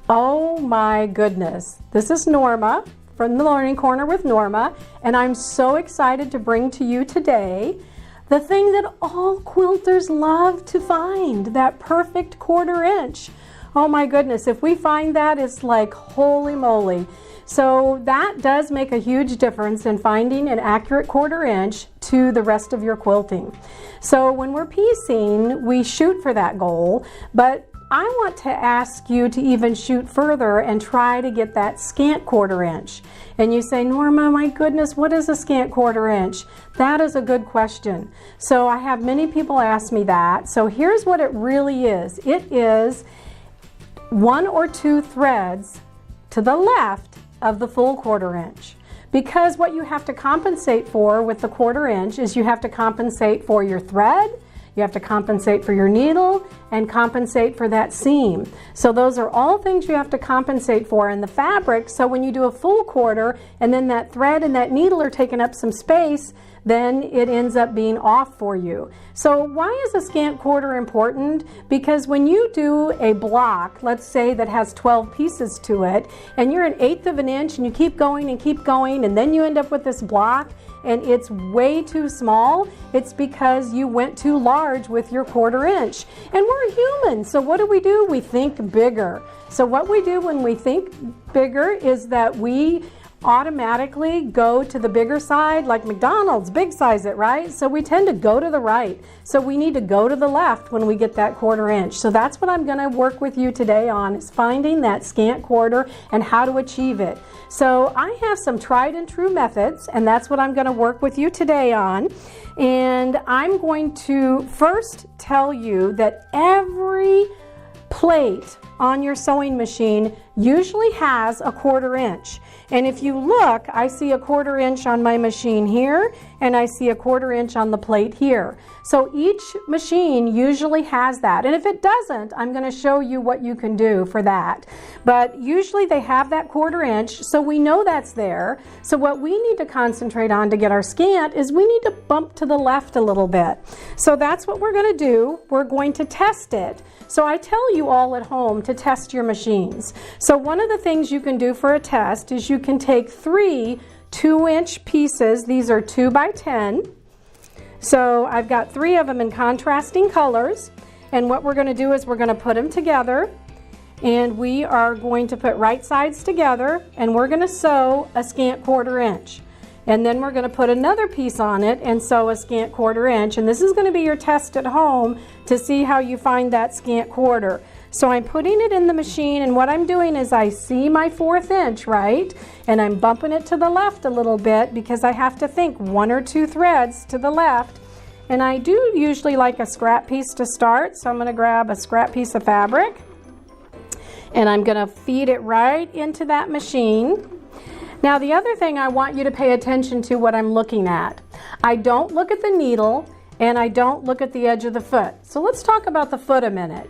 Oh my goodness. This is Norma from the Learning Corner with Norma, and I'm so excited to bring to you today the thing that all quilters love to find, that perfect 1/4 inch. Oh my goodness, if we find that, it's like holy moly. So that does make a huge difference in finding an accurate 1/4 inch to the rest of your quilting. So when we're piecing, we shoot for that goal, but I want to ask you to even shoot further and try to get that scant 1/4 inch. And you say, Norma, my goodness, what is a scant 1/4 inch? That is a good question. So I have many people ask me that. So here's what it really is. It is 1 or 2 threads to the left of the full 1/4 inch. Because what you have to compensate for with the 1/4 inch is you have to compensate for your thread, you have to compensate for your needle, and compensate for that seam. So those are all things you have to compensate for in the fabric. So when you do a full 1/4 and then that thread and that needle are taking up some space, then it ends up being off for you. So why is a scant 1/4 important? Because when you do a block, let's say that has 12 pieces to it, and you're 1/8 of an inch and you keep going and then you end up with this block and it's way too small, it's because you went too large with your 1/4 inch. And we're human, so what do? We think bigger. So what we do when we think bigger is that we automatically go to the bigger side, like McDonald's, big size it, right? So we tend to go to the right. So we need to go to the left when we get that 1/4 inch. So that's what I'm going to work with you today on, is finding that scant 1/4 and how to achieve it. So I have some tried and true methods, and that's what I'm going to work with you today on. And I'm going to first tell you that every plate on your sewing machine usually has a 1/4 inch. And if you look, I see a 1/4 inch on my machine here, and I see a 1/4 inch on the plate here. So each machine usually has that. And if it doesn't, I'm going to show you what you can do for that. But usually they have that 1/4 inch, so we know that's there. So what we need to concentrate on to get our scant is we need to bump to the left a little bit. So that's what we're going to do. We're going to test it. So I tell you all at home to test your machines. So one of the things you can do for a test is you can take 3 2-inch pieces. These are 2 by 10. So I've got 3 of them in contrasting colors. And what we're going to do is we're going to put them together. And we are going to put right sides together. And we're going to sew a scant 1/4 inch. And then we're going to put another piece on it and sew a scant 1/4 inch. And this is going to be your test at home to see how you find that scant 1/4. So I'm putting it in the machine, and what I'm doing is I see my 1/4 inch, right? And I'm bumping it to the left a little bit because I have to think 1 or 2 threads to the left. And I do usually like a scrap piece to start, so I'm going to grab a scrap piece of fabric. And I'm going to feed it right into that machine. Now the other thing I want you to pay attention to what I'm looking at. I don't look at the needle and I don't look at the edge of the foot. So let's talk about the foot a minute.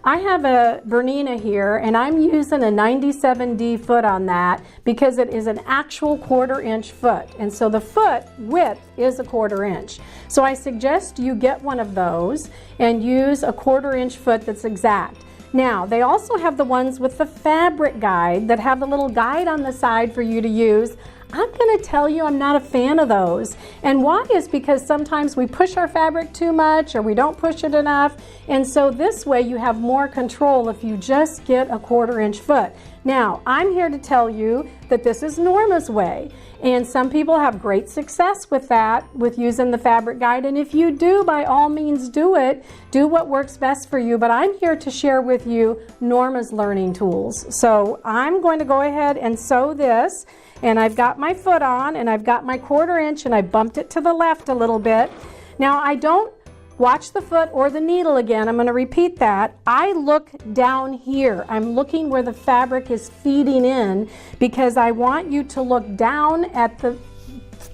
I have a Bernina here and I'm using a 97D foot on that because it is an actual 1/4 inch foot. And so the foot width is a 1/4 inch. So I suggest you get one of those and use a 1/4 inch foot that's exact. Now, they also have the ones with the fabric guide that have the little guide on the side for you to use. I'm going to tell you I'm not a fan of those. And why is because sometimes we push our fabric too much or we don't push it enough. And so this way you have more control if you just get a 1/4 inch foot. Now, I'm here to tell you that this is Norma's way. And some people have great success with that, with using the fabric guide. And if you do, by all means do it. Do what works best for you. But I'm here to share with you Norma's learning tools. So I'm going to go ahead and sew this. And I've got my foot on and I've got my 1/4 inch and I bumped it to the left a little bit. Now I don't watch the foot or the needle again. I'm going to repeat that. I look down here. I'm looking where the fabric is feeding in because I want you to look down at the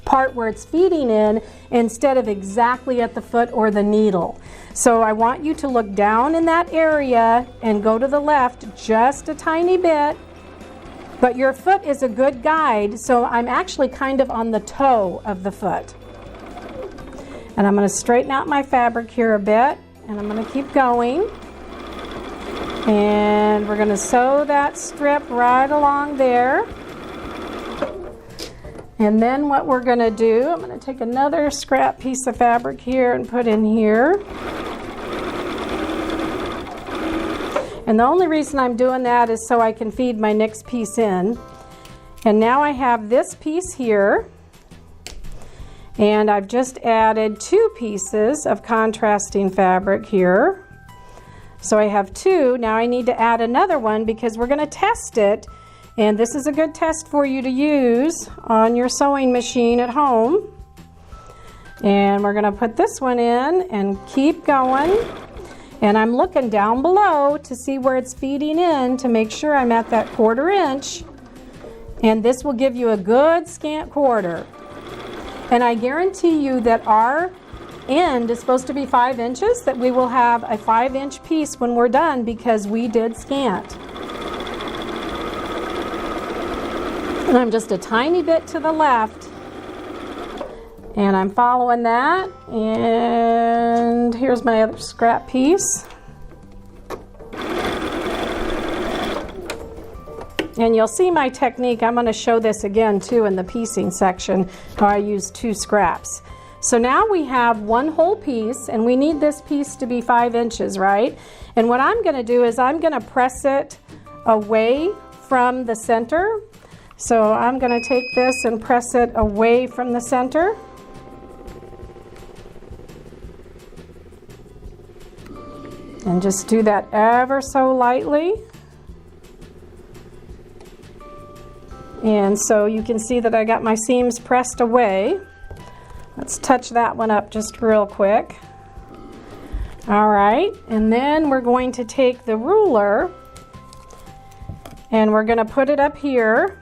part where it's feeding in instead of exactly at the foot or the needle. So I want you to look down in that area and go to the left just a tiny bit. But your foot is a good guide, so I'm actually kind of on the toe of the foot. And I'm going to straighten out my fabric here a bit, and I'm going to keep going. And we're going to sew that strip right along there. And then what we're going to do, I'm going to take another scrap piece of fabric here and put in here. And the only reason I'm doing that is so I can feed my next piece in. And now I have this piece here. And I've just added 2 pieces of contrasting fabric here. So I have 2. Now I need to add another one because we're going to test it. And this is a good test for you to use on your sewing machine at home. And we're going to put this one in and keep going. And I'm looking down below to see where it's feeding in to make sure I'm at that 1/4 inch. And this will give you a good scant quarter. And I guarantee you that our end is supposed to be 5 inches, that we will have a 5-inch piece when we're done because we did scant. And I'm just a tiny bit to the left. And I'm following that, and here's my other scrap piece. And you'll see my technique. I'm going to show this again too in the piecing section, how I use 2 scraps. So now we have 1 whole piece, and we need this piece to be 5 inches, right? And what I'm going to do is I'm going to press it away from the center. So I'm going to take this and press it away from the center. And just do that ever so lightly. And so you can see that I got my seams pressed away. Let's touch that one up just real quick. All right, and then we're going to take the ruler and we're going to put it up here.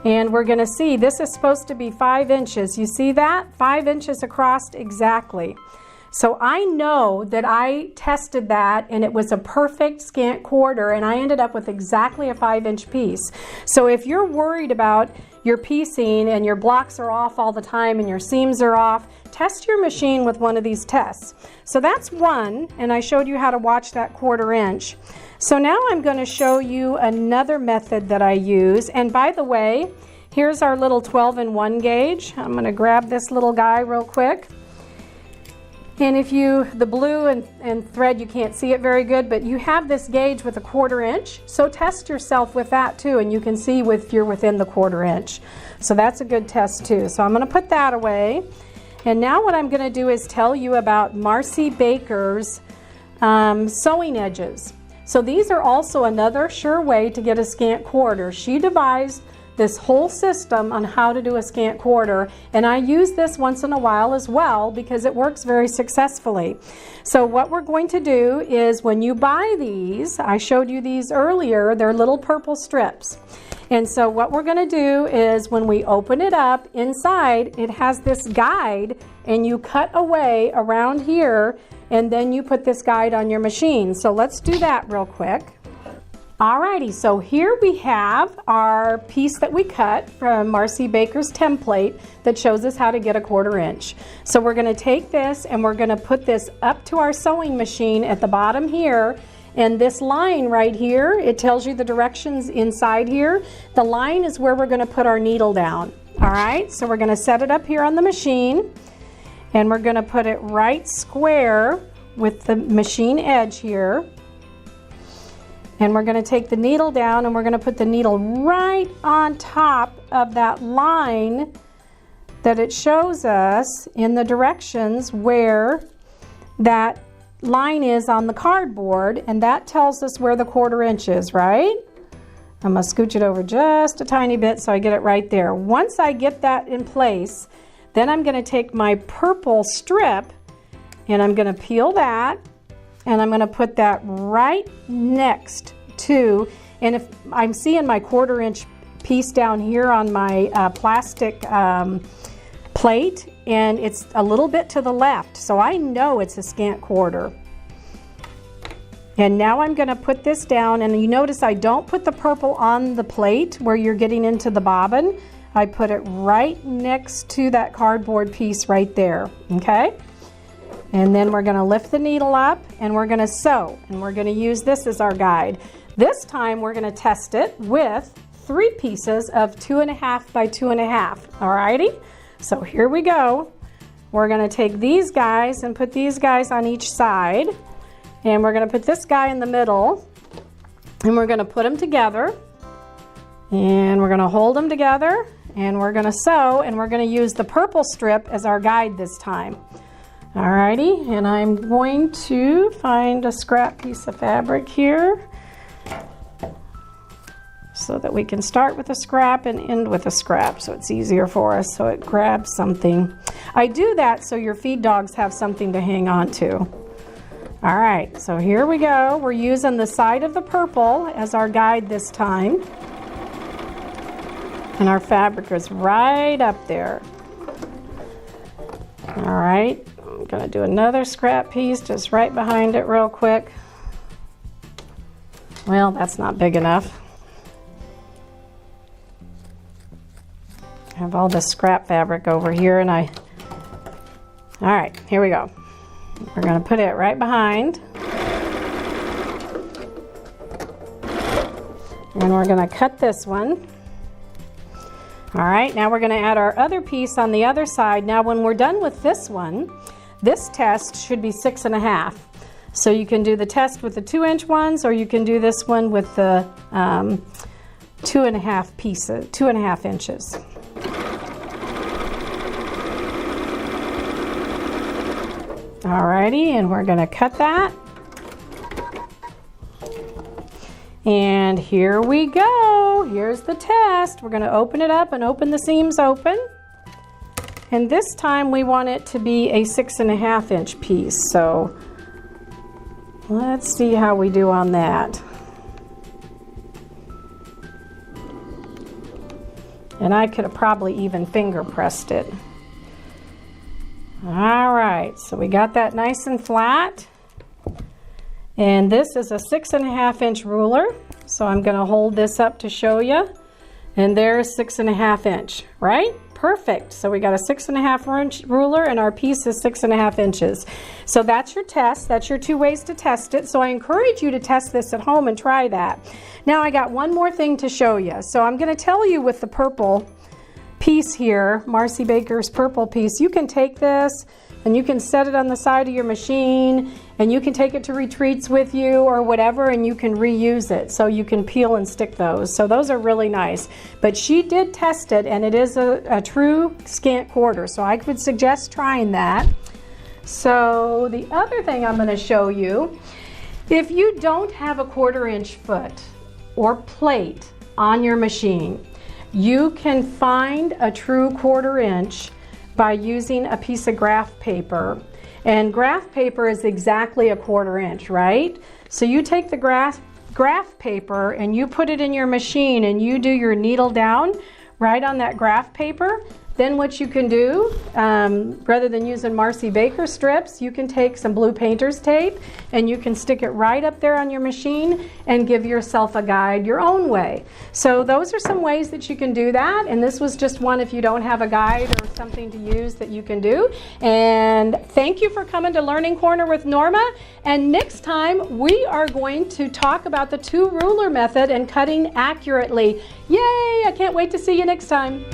And we're going to see this is supposed to be 5 inches. You see that? 5 inches across exactly. So I know that I tested that and it was a perfect scant quarter, and I ended up with exactly a 5-inch piece. So if you're worried about your piecing and your blocks are off all the time and your seams are off, test your machine with one of these tests. So that's one, and I showed you how to watch that 1/4 inch. So now I'm going to show you another method that I use. And by the way, here's our little 12-in-1 gauge. I'm going to grab this little guy real quick. And if the blue and thread, you can't see it very good, but you have this gauge with a 1/4 inch. So test yourself with that too, and you can see if you're within the 1/4 inch. So that's a good test too. So I'm going to put that away. And now what I'm going to do is tell you about Marcy Baker's sewing edges. So these are also another sure way to get a scant quarter. She devised this whole system on how to do a scant quarter, and I use this once in a while as well because it works very successfully. So what we're going to do is, when you buy these, I showed you these earlier, they're little purple strips. And so what we're going to do is, when we open it up, inside it has this guide, and you cut away around here, and then you put this guide on your machine. So let's do that real quick. Alrighty, so here we have our piece that we cut from Marcy Baker's template that shows us how to get a 1/4 inch. So we're going to take this and we're going to put this up to our sewing machine at the bottom here, and this line right here, it tells you the directions inside here. The line is where we're going to put our needle down. Alright, so we're going to set it up here on the machine, and we're going to put it right square with the machine edge here. And we're going to take the needle down and we're going to put the needle right on top of that line that it shows us in the directions where that line is on the cardboard, and that tells us where the 1/4 inch is, right? I'm going to scooch it over just a tiny bit so I get it right there. Once I get that in place, then I'm going to take my purple strip and I'm going to peel that, and I'm going to put that right next to, and if I'm seeing my 1/4 inch piece down here on my plastic plate, and it's a little bit to the left, so I know it's a scant quarter. And now I'm going to put this down, and you notice I don't put the purple on the plate where you're getting into the bobbin. I put it right next to that cardboard piece right there, okay? And then we're going to lift the needle up and we're going to sew, and we're going to use this as our guide. This time we're going to test it with 3 pieces of 2.5 by 2.5. Alrighty, so here we go. We're going to take these guys and put these guys on each side, and we're going to put this guy in the middle, and we're going to put them together, and we're going to hold them together, and we're going to sew, and we're going to use the purple strip as our guide this time. Alrighty, and I'm going to find a scrap piece of fabric here so that we can start with a scrap and end with a scrap, so it's easier for us, so it grabs something. I do that so your feed dogs have something to hang on to. All right, so here we go. We're using the side of the purple as our guide this time. And our fabric is right up there. All right. I'm gonna do another scrap piece just right behind it real quick. Well, that's not big enough. I have all this scrap fabric over here and all right, here we go. We're gonna put it right behind. And we're gonna cut this one. All right, now we're gonna add our other piece on the other side. Now when we're done with this one, this test should be 6.5. So you can do the test with the 2-inch ones, or you can do this one with the 2.5 inches. Alrighty, and we're gonna cut that. And here we go. Here's the test. We're gonna open it up and open the seams open. And this time we want it to be a 6.5 inch piece. So let's see how we do on that. And I could have probably even finger pressed it. All right, so we got that nice and flat. And this is a 6.5 inch ruler. So I'm gonna hold this up to show you. And there's 6.5 inch, right? Perfect. So we got a 6.5 inch ruler and our piece is 6.5 inches. So that's your test. That's your 2 ways to test it. So I encourage you to test this at home and try that. Now I got one more thing to show you. So I'm going to tell you with the purple piece here, Marcy Baker's purple piece, you can take this and you can set it on the side of your machine, and you can take it to retreats with you or whatever, and you can reuse it. So you can peel and stick those. So those are really nice. But she did test it, and it is a true scant quarter. So I would suggest trying that. So the other thing I'm going to show you, if you don't have a 1/4 inch foot or plate on your machine, you can find a true 1/4 inch by using a piece of graph paper. And graph paper is exactly a 1/4 inch, right? So you take the graph paper and you put it in your machine and you do your needle down right on that graph paper. Then what you can do, rather than using Marcy Baker strips, you can take some blue painter's tape and you can stick it right up there on your machine and give yourself a guide your own way. So those are some ways that you can do that, and this was just one if you don't have a guide or something to use that you can do. And thank you for coming to Learning Corner with Norma. And next time we are going to talk about the 2 ruler method and cutting accurately. Yay! I can't wait to see you next time.